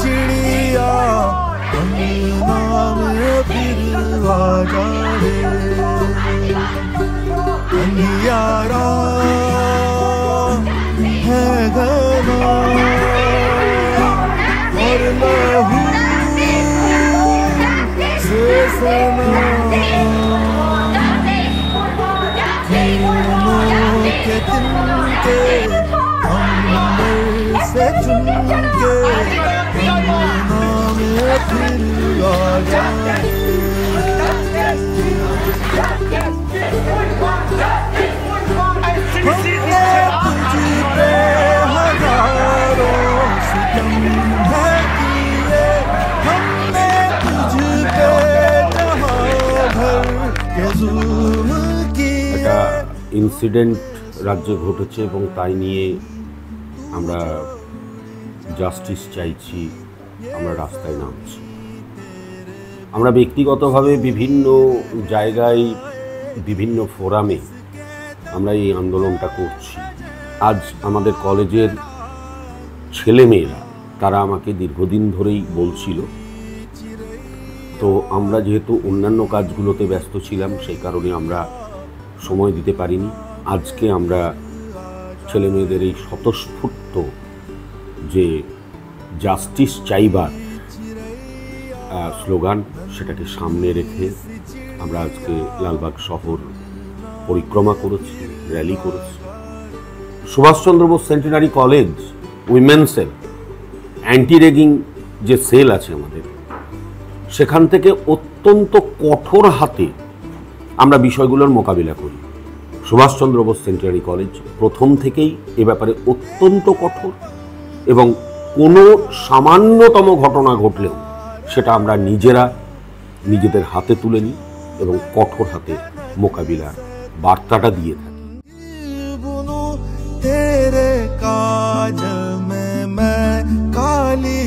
चिड़िया अंधियारा है घना और लहू से सना के तिनके अंबर से चुनके नाम फिर आ जाए ইনসিডেন্ট রাজ্যে ঘটেছে এবং তাই নিয়ে আমরা জাস্টিস চাইছি, আমরা রাস্তায় নামছি। আমরা ব্যক্তিগতভাবে বিভিন্ন জায়গায় বিভিন্ন ফোরামে আমরা এই আন্দোলনটা করছি। আজ আমাদের কলেজের ছেলেমেয়েরা তারা আমাকে দীর্ঘদিন ধরেই বলছিল, তো আমরা যেহেতু অন্যান্য কাজগুলোতে ব্যস্ত ছিলাম সেই কারণে আমরা সময় দিতে পারিনি। আজকে আমরা ছেলেমেয়েদের এই স্বতঃস্ফূর্ত যে জাস্টিস চাইবার স্লোগান সেটাকে সামনে রেখে আমরা আজকে লালবাগ শহর পরিক্রমা করেছি, র্যালি করেছি। সুভাষচন্দ্র বোস সেন্টিনারি কলেজ উইমেন্সের অ্যান্টি রেগিং যে সেল আছে আমাদের, সেখান থেকে অত্যন্ত কঠোর হাতে আমরা বিষয়গুলোর মোকাবিলা করি। সুভাষচন্দ্র বোস সেন্টিনারি কলেজ প্রথম থেকেই এ ব্যাপারে অত্যন্ত কঠোর এবং কোনো সামান্যতম ঘটনা ঘটলেও সেটা আমরা নিজেদের হাতে তুলে নিই এবং কঠোর হাতে মোকাবিলার বার্তাটা দিয়ে থাকি। तेरे काजल में मैं काली